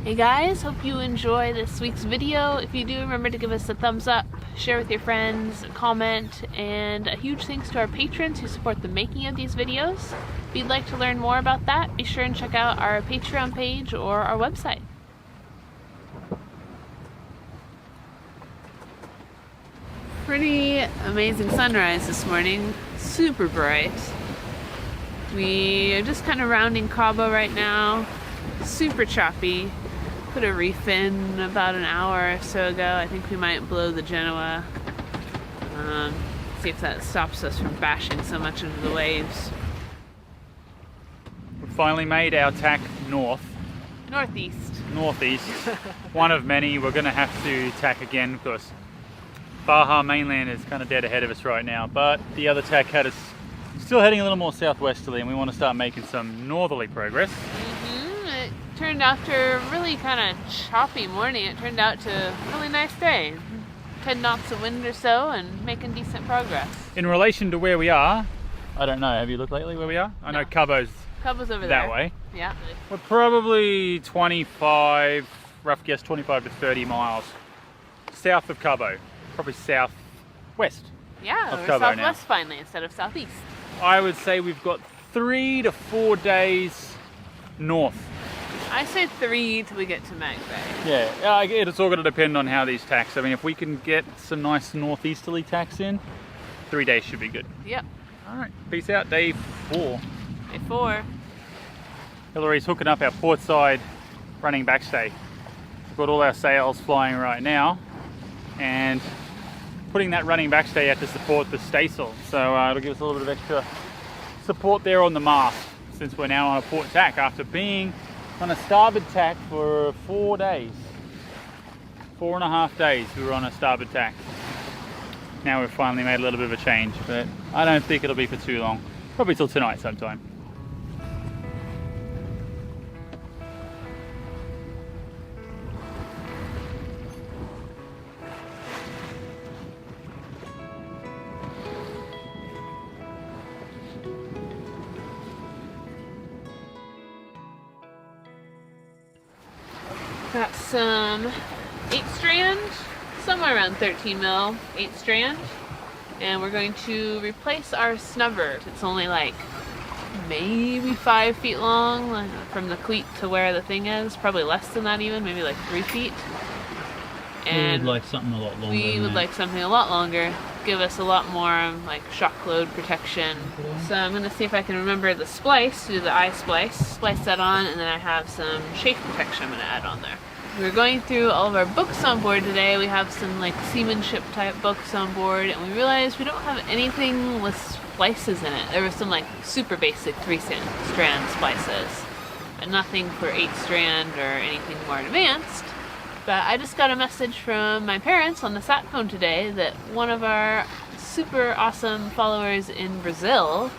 Hey guys, hope you enjoy this week's video. If you do, remember to give us a thumbs up, share with your friends, comment, and a huge thanks to our patrons who support the making of these videos. If you'd like to learn more about that, be sure and check out our Patreon page or our website. Pretty amazing sunrise this morning, super bright. We are just kind of rounding Cabo right now, super choppy. Put a reef in about an hour or so ago. I think we might blow the Genoa. See if that stops us from bashing so much into the waves. We've finally made our tack northeast. One of many. We're going to have to tack again because Baja mainland is kind of dead ahead of us right now, but the other tack had us still heading a little more southwesterly, and we want to start making some northerly progress. It turned after a really kind of choppy morning, it turned out to a really nice day. 10 knots of wind or so and making decent progress. In relation to where we are, I don't know, have you looked lately where we are? I know Cabo's over there. That way. Yeah. We're probably 25, rough guess 25 to 30 miles south of Cabo. Probably southwest. Yeah, of we're Cabo southwest now. finally instead of southeast. I would say we've got 3 to 4 days north. I say 3 till we get to Mag Bay. Yeah, it's all going to depend on how these tacks. I mean, if we can get some nice northeasterly tacks in, 3 days should be good. Yep. All right, peace out. Day 4. Day 4. Hillary's hooking up our port side running backstay. We've got all our sails flying right now, and putting that running backstay out to support the staysail. So it'll give us a little bit of extra support there on the mast, since we're now on a port tack after being on a starboard tack for 4 days. 4.5 days we were on a starboard tack. Now we've finally made a little bit of a change, but I don't think it'll be for too long. Probably till tonight sometime. Got some 8 strand, somewhere around 13 mil 8 strand, and we're going to replace our snubber. It's only like maybe 5 feet long, like from the cleat to where the thing is, probably less than that even, maybe like 3 feet. And we would like something a lot longer. We would like something a lot longer, give us a lot more like shock load protection. So I'm going to see if I can remember the splice, do the eye splice that on, and then I have some chafe protection I'm going to add on there. We're going through all of our books on board today. We have some like seamanship type books on board, and we realized we don't have anything with splices in it. There were some like super basic 3-strand splices, but nothing for 8 strand or anything more advanced. But I just got a message from my parents on the sat phone today that one of our super awesome followers in Brazil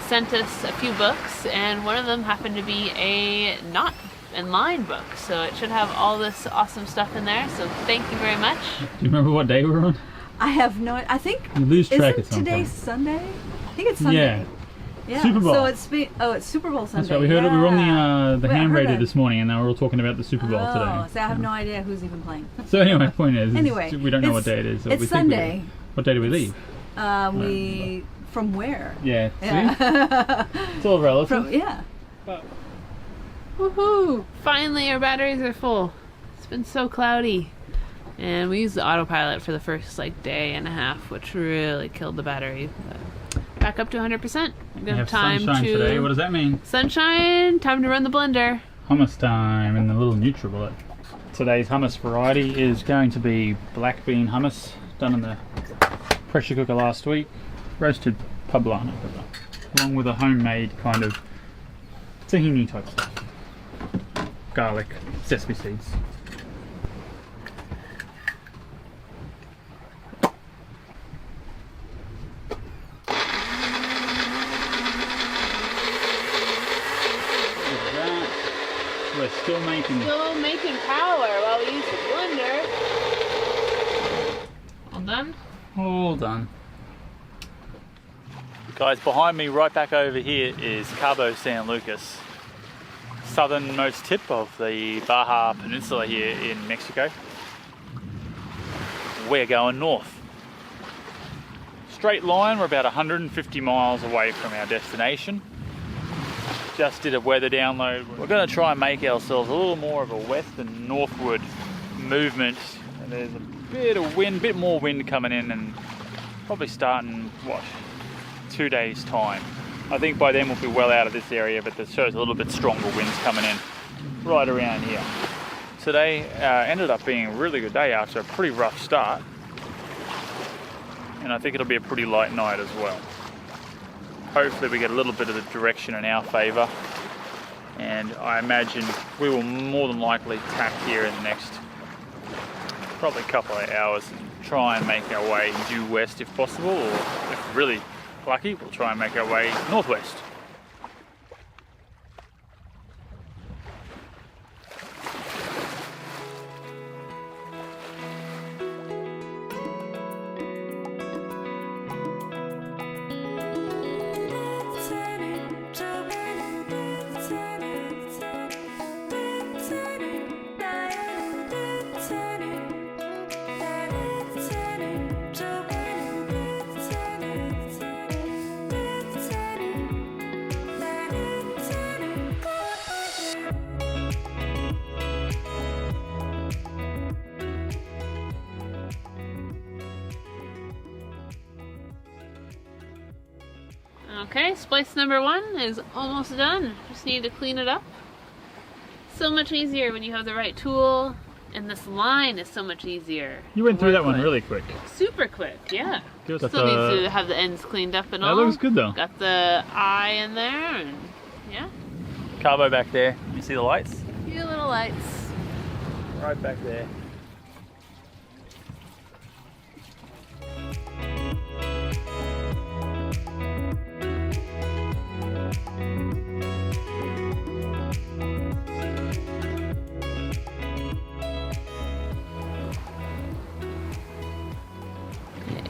sent us a few books, and one of them happened to be a knot and line book. So it should have all this awesome stuff in there. So thank you very much. Do you remember what day we were on? I have no. I think. You lose track at some today point. Sunday? I think it's Sunday. Yeah. Yeah. Super Bowl. So it's Super Bowl Sunday. That's right. We heard it. We were on the Wait, I ham heard radio it. this morning, and they were all talking about the Super Bowl today. So I have no idea who's even playing. So anyway, point is, Anyway, we don't know what day it is. So it's we think Sunday. What day do we leave? We from where? Yeah. Yeah. See? It's all relative. Yeah. But Woohoo! Finally our batteries are full. It's been so cloudy. And we used the autopilot for the first like day and a half, which really killed the battery. But back up to 100%. we have sunshine today. What does that mean? Sunshine, time to run the blender. Hummus time in the little NutriBullet. Today's hummus variety is going to be black bean hummus, done in the pressure cooker last week. Roasted poblano pepper, along with a homemade kind of tahini type stuff. Garlic, sesame seeds. We're still making power while we use the blender. All done? All done. Guys, behind me right back over here is Cabo San Lucas. southernmost tip of the Baja Peninsula here in Mexico. We're going north. Straight line, we're about 150 miles away from our destination. Just did a weather download. We're going to try and make ourselves a little more of a west and northward movement. And there's a bit of wind, bit more wind coming in, and probably starting, what, 2 days time. I think by then we'll be well out of this area, but there shows a little bit stronger winds coming in right around here. Today ended up being a really good day after a pretty rough start. And I think it'll be a pretty light night as well. Hopefully we get a little bit of the direction in our favour. And I imagine we will more than likely tack here in the next probably couple of hours and try and make our way due west if possible, or if really lucky, we'll try and make our way northwest. Okay, splice number 1 is almost done. Just need to clean it up. So much easier when you have the right tool, and this line is so much easier. You went through that one with. really quick. Super quick, yeah. Got Still needs to have the ends cleaned up and all. That looks good though. Got the eye in there, and yeah. Carbo back there. You see the lights? A few little lights. Right back there.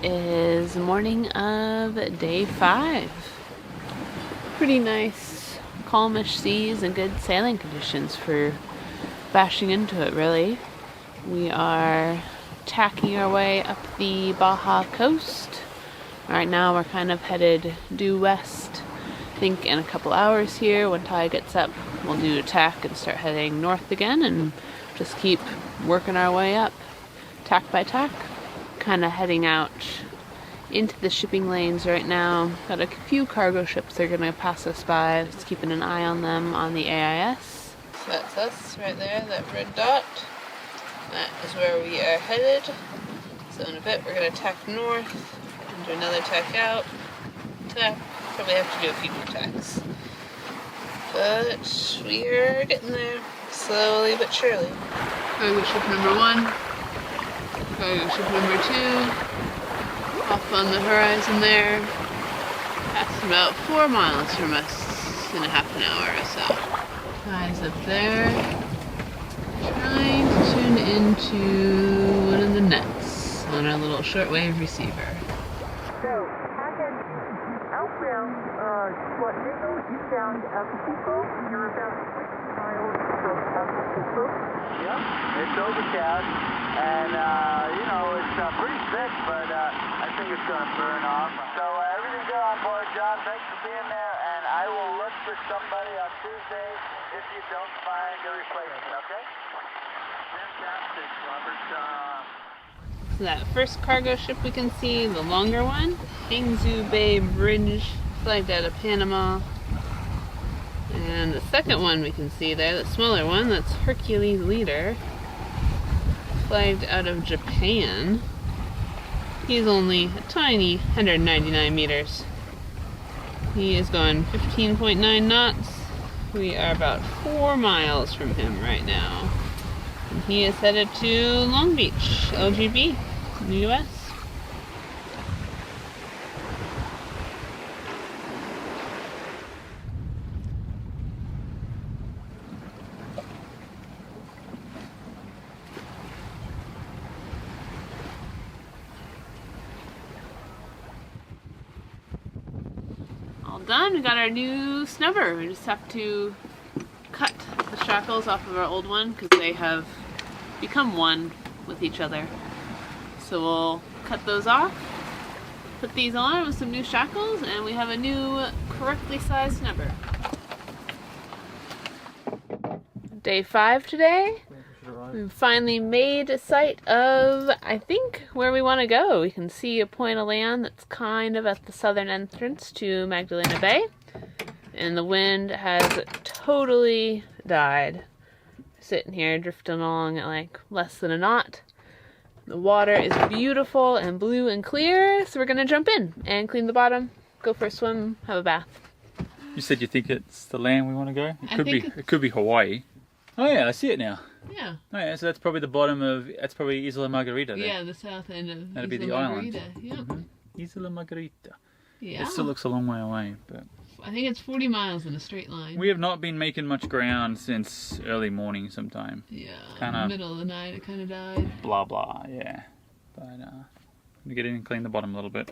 Is morning of day 5. Pretty nice, calmish seas and good sailing conditions for bashing into it, really. We are tacking our way up the Baja coast. Right now we're kind of headed due west. I think in a couple hours here, when tide gets up, we'll do a tack and start heading north again and just keep working our way up, tack by tack. Kind of heading out into the shipping lanes right now. Got a few cargo ships that are going to pass us by. Just keeping an eye on them on the AIS. So that's us right there, that red dot. That is where we are headed. So in a bit we're going to tack north and do another tack out. Tack. Probably have to do a few more tacks. But we are getting there slowly but surely. Cargo ship number 1. Cargo ship number 2, off on the horizon there. That's about 4 miles from us in a half an hour or so. Guys up there, trying to tune into one of the nets on our little shortwave receiver. So, Tacking outbound, Senegal, eastbound Acapulco. You're about 6 miles from Acapulco. Yep, it's overcast, and you know, it's pretty thick, but I think it's going to burn off. So everything's good on board, John. Thanks for being there, and I will look for somebody on Tuesday if you don't find a replacement, okay? Fantastic, Robert. So that first cargo ship we can see, the longer one, Hangzhou Bay Bridge, flagged out of Panama. And the second one we can see there, the smaller one, that's Hercules Leader, flagged out of Japan. He's only a tiny 199 meters. He is going 15.9 knots. We are about 4 miles from him right now. And he is headed to Long Beach, LGB, in the US. All done. We got our new snubber. We just have to cut shackles off of our old one because they have become one with each other. So we'll cut those off, put these on with some new shackles, and we have a new correctly sized snubber. Day 5 today. We've finally made a sight of, I think, where we want to go. We can see a point of land that's kind of at the southern entrance to Magdalena Bay. And the wind has totally died. Sitting here drifting along at like less than a knot. The water is beautiful and blue and clear, so we're gonna jump in and clean the bottom, go for a swim, have a bath. You said you think it's the land we want to go? It I could be Hawaii. Oh yeah, I see it now. Yeah. Oh yeah, so that's probably the bottom of, that's probably Isla Margarita there. Yeah, the south end of That'd be Isla the island. Margarita. Yep. Isla Margarita. Yeah. It still looks a long way away, but I think it's 40 miles in a straight line. we have not been making much ground since early morning sometime. Yeah, Kinda- middle of the night it kind of died. Blah blah, yeah. But we get in and clean the bottom a little bit.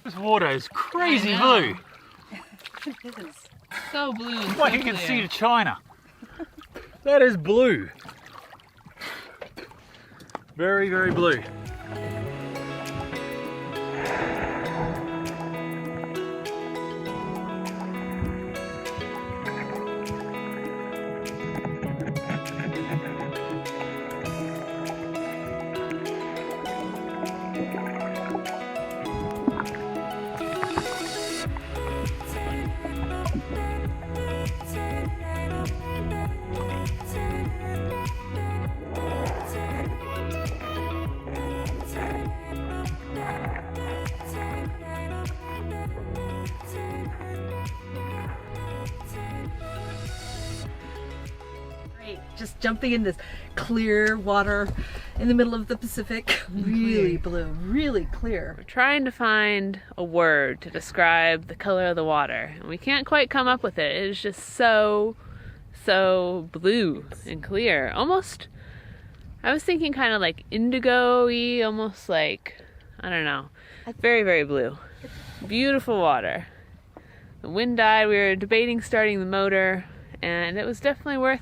This water is crazy I know. blue. It is. So blue and Like so you can clear. see to China. That is blue. Very, very blue. Great. Just jumping in this clear water in the middle of the Pacific. Really blue, really clear. We're trying to find a word to describe the color of the water, and we can't quite come up with it. It is just so blue and clear. Almost, I was thinking kind of like indigo-y, almost like, I don't know. Very, very blue. Beautiful water. The wind died. We were debating starting the motor, and it was definitely worth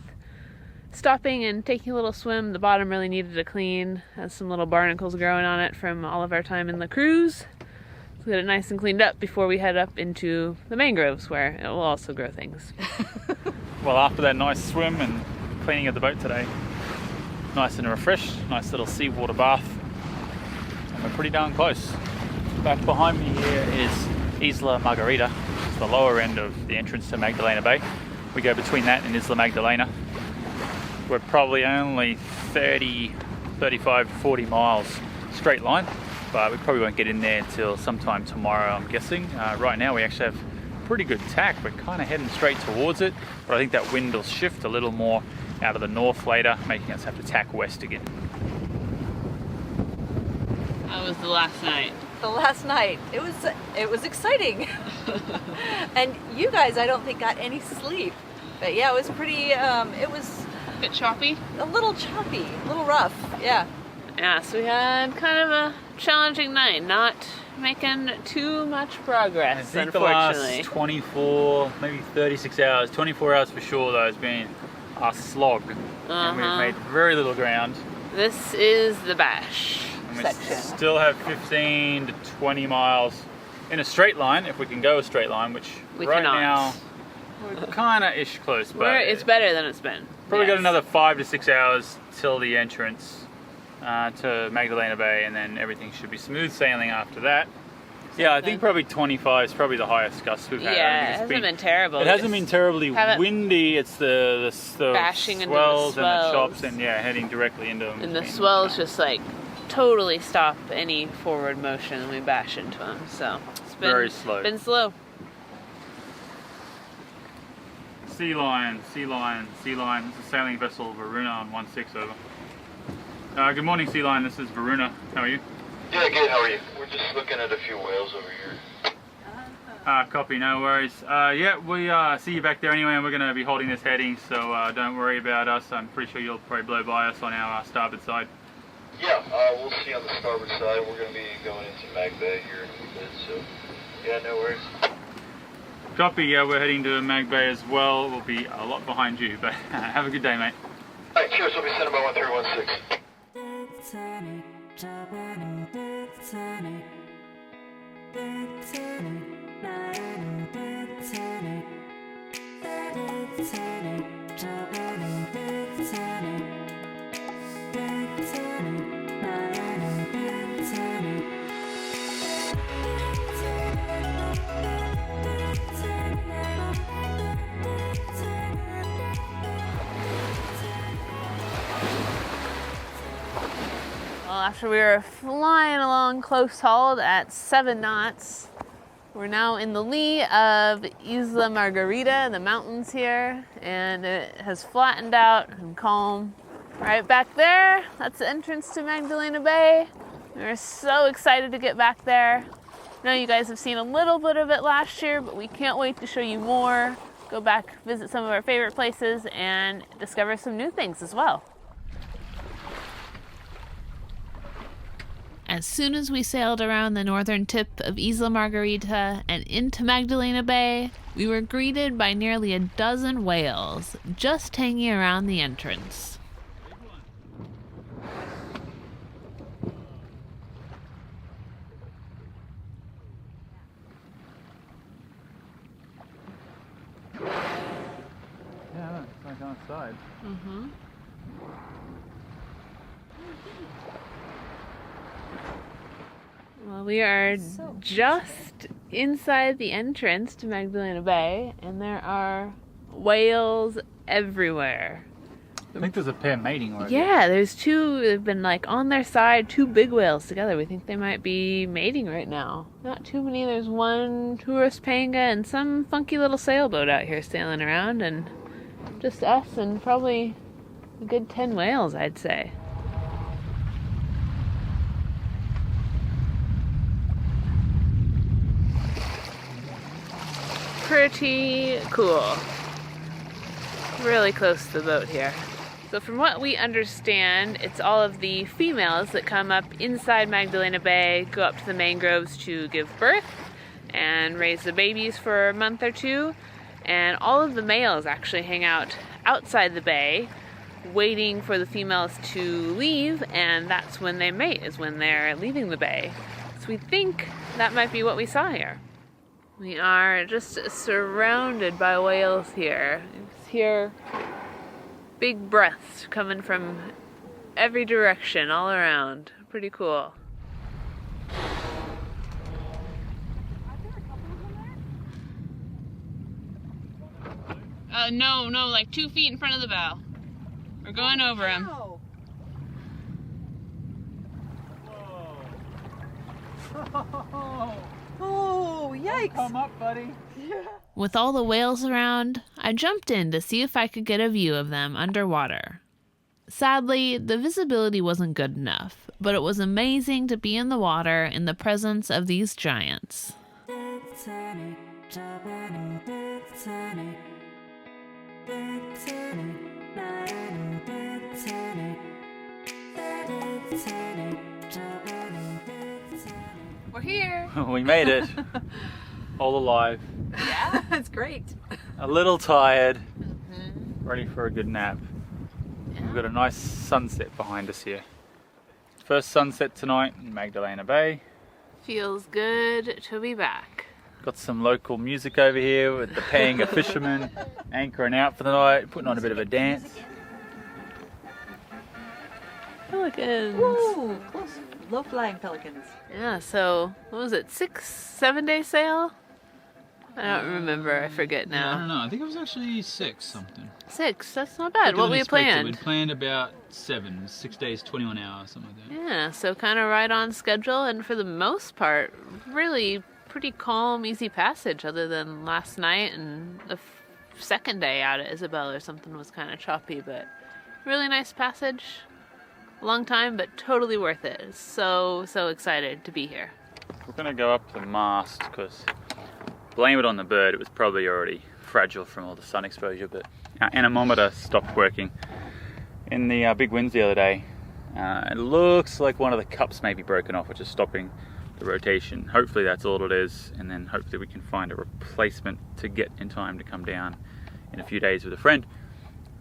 stopping and taking a little swim. The bottom really needed a clean. Has some little barnacles growing on it from all of our time in the cruise. Let's get it nice and cleaned up before we head up into the mangroves, where it will also grow things. Well, after that nice swim and cleaning of the boat today, nice and refreshed, nice little seawater bath, and we're pretty darn close. Back behind me here is Isla Margarita. It's the lower end of the entrance to Magdalena Bay. We go between that and Isla Magdalena. We're probably only 30, 35, 40 miles straight line, but we probably won't get in there till sometime tomorrow, I'm guessing. Right now we actually have pretty good tack. We're kind of heading straight towards it, but I think that wind will shift a little more out of the north later, making us have to tack west again. That was the last night. The last night, it was exciting. And you guys, I don't think got any sleep. But yeah, it was pretty, it was Bit choppy. a little choppy, a little rough, yeah. Yeah, so we had kind of a challenging night, not making too much progress, I think the unfortunately. last 24, maybe 36 hours, 24 hours for sure though, has been a slog. And we've made very little ground. This is the bash And we section. still have 15 to 20 miles in a straight line, if we can go a straight line, which We right cannot. now we're kind of ish close, but It's better than it's been. probably got Yes. another 5 to 6 hours till the entrance to Magdalena Bay, and then everything should be smooth sailing after that. Yeah, I think probably 25 is probably the highest gust we've had. I Yeah, think it it's hasn't been terrible. It hasn't been terribly haven't- windy. It's the Bashing into the swells and the swells. chops, and yeah, heading directly into them. And the swells just like totally stop any forward motion when we bash into them. So it's been Very slow. Been slow. Sea Lion, Sea Lion, Sea Lion. This is sailing vessel Varuna on 16 over. Good morning, Sea Lion. This is Varuna. How are you? Yeah, good. How are you? We're just looking at a few whales over here. Copy. No worries. Yeah, we see you back there anyway, and we're going to be holding this heading, so don't worry about us. I'm pretty sure you'll probably blow by us on our starboard side. Yeah, we'll see on the starboard side. We're going to be going into Mag Bay here in a bit, so yeah, no worries. Copy, yeah, we're heading to Mag Bay as well. We'll be a lot behind you, but have a good day, mate. Alright, cheers. We'll be sending by 1316. Well, after we were flying along close hauled at 7 knots, we're now in the lee of Isla Margarita, the mountains here, and it has flattened out and calm. Right back there, that's the entrance to Magdalena Bay. We're so excited to get back there. I know you guys have seen a little bit of it last year, but we can't wait to show you more. Go back, visit some of our favorite places, and discover some new things as well. As soon as we sailed around the northern tip of Isla Margarita and into Magdalena Bay, we were greeted by nearly a dozen whales just hanging around the entrance. Yeah, it's like outside. Mm-hmm. Well, we are just inside the entrance to Magdalena Bay, and there are whales everywhere. I think there's a pair mating already. Yeah, there's two. They've been like on their side, two big whales together. We think they might be mating right now. Not too many. There's one tourist panga and some funky little sailboat out here sailing around, and just us and probably a good 10 whales, I'd say. Pretty cool. Really close to the boat here. So from what we understand, it's all of the females that come up inside Magdalena Bay, go up to the mangroves to give birth and raise the babies for a month or two. And all of the males actually hang out outside the bay, waiting for the females to leave, and that's when they mate, is when they're leaving the bay. So we think that might be what we saw here. We are just surrounded by whales here. You hear big breaths coming from every direction, all around. Pretty cool. No, like 2 feet in front of the bow. We're going over him. Wow. Oh, yikes. Come up, buddy. With all the whales around, I jumped in to see if I could get a view of them underwater. Sadly, the visibility wasn't good enough, but it was amazing to be in the water in the presence of these giants. We're here! We made it. All alive. Yeah, that's great. A little tired. Ready for a good nap. Yeah. We've got a nice sunset behind us here. First sunset tonight in Magdalena Bay. Feels good to be back. Got some local music over here with the panga fishermen anchoring out for the night, putting on a bit of a dance. Pelicans! Ooh, close. Low-flying pelicans. Yeah, so, what was it, 6-7 day sail? I don't remember, I forget Yeah, I now. don't know. I think it was actually 6 something. 6, that's not bad. What we planned? We'd planned about 7, 6 days, 21 hours, something like that. Yeah, so kind of right on schedule, and for the most part, really pretty calm, easy passage, other than last night and the second day out at Isabel or something was kind of choppy, but really nice passage. Long time, but totally worth it. So excited to be here. We're going to go up the mast because, blame it on the bird, it was probably already fragile from all the sun exposure, but our anemometer stopped working in the big winds the other day. It looks like one of the cups may be broken off, which is stopping the rotation. Hopefully that's all it is, and then hopefully we can find a replacement to get in time to come down in a few days with a friend.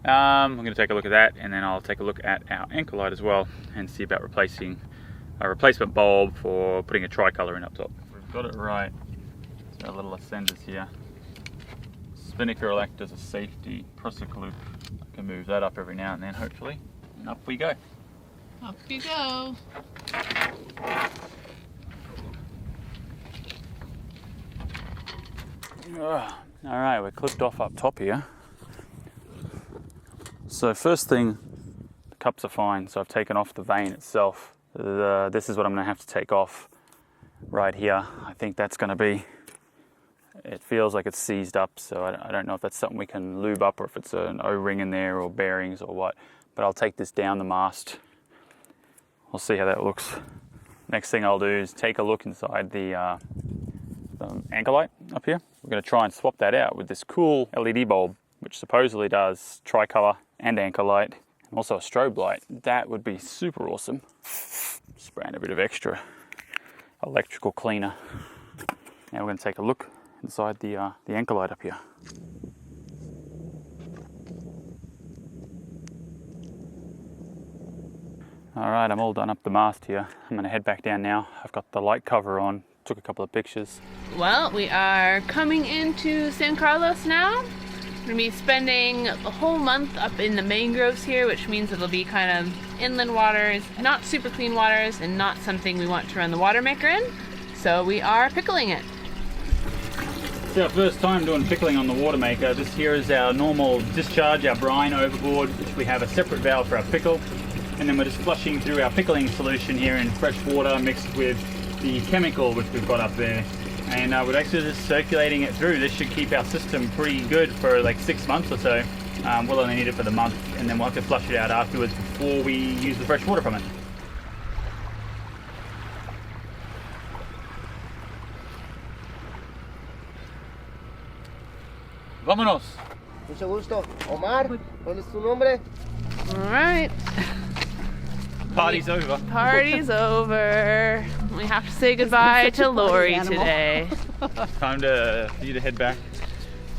I'm going to take a look at that, and then I'll take a look at our anchor light as well and see about replacing a replacement bulb for putting a tricolour in up top. We've got it right. So our little ascenders here. Spinnaker will act as a safety prosciutto loop. I can move that up every now and then, hopefully, and up we go. Up you go. Alright, we're clipped off up top here. So first thing, the cups are fine, so I've taken off the vane itself. This is what I'm going to have to take off right here. I think that's going to be, it feels like it's seized up, so I don't know if that's something we can lube up or if it's an O-ring in there or bearings or what. But I'll take this down the mast. We'll see how that looks. Next thing I'll do is take a look inside the anchor light up here. We're going to try and swap that out with this cool LED bulb, which supposedly does tricolour and anchor light, and also a strobe light. That would be super awesome. Spraying a bit of extra electrical cleaner. Now we're going to take a look inside the anchor light up here. Alright, I'm all done up the mast here. I'm going to head back down now. I've got the light cover on, took a couple of pictures. Well, we are coming into San Carlos now. We're going to be spending a whole month up in the mangroves here, which means it'll be kind of inland waters, not super clean waters, and not something we want to run the water maker in. So we are pickling it. It's our first time doing pickling on the water maker. This here is our normal discharge, our brine overboard, which we have a separate valve for our pickle. And then we're just flushing through our pickling solution here in fresh water mixed with the chemical which we've got up there. And we're actually just circulating it through. This should keep our system pretty good for like 6 months or so. We'll only need it for the month, and then we'll have to flush it out afterwards before we use the fresh water from it. Vámonos. Mucho gusto. Omar, ¿cuál es tu nombre? All right. Party's over. Party's over. We have to say goodbye to Lori today. Time for you to head back.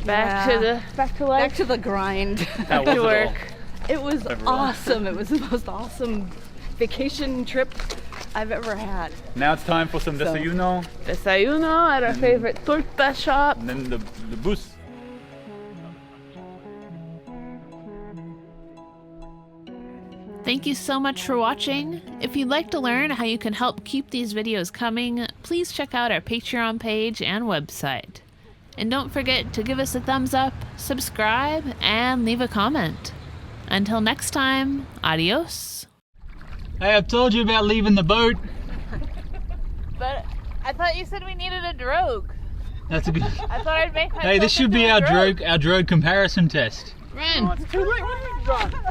Back to life. Back to the grind. How was to work. It was awesome. It was the most awesome vacation trip I've ever had. Now it's time for some desayuno. Desayuno at our favorite torta shop. And then the bus. Thank you so much for watching. If you'd like to learn how you can help keep these videos coming, please check out our Patreon page and website. And don't forget to give us a thumbs up, subscribe, and leave a comment. Until next time, adios. Hey, I've told you about leaving the boat. But I thought you said we needed a drogue. That's a good. I thought I'd make myself Hey, this should be into a our drogue comparison test. Ren. It's too late. What have you done?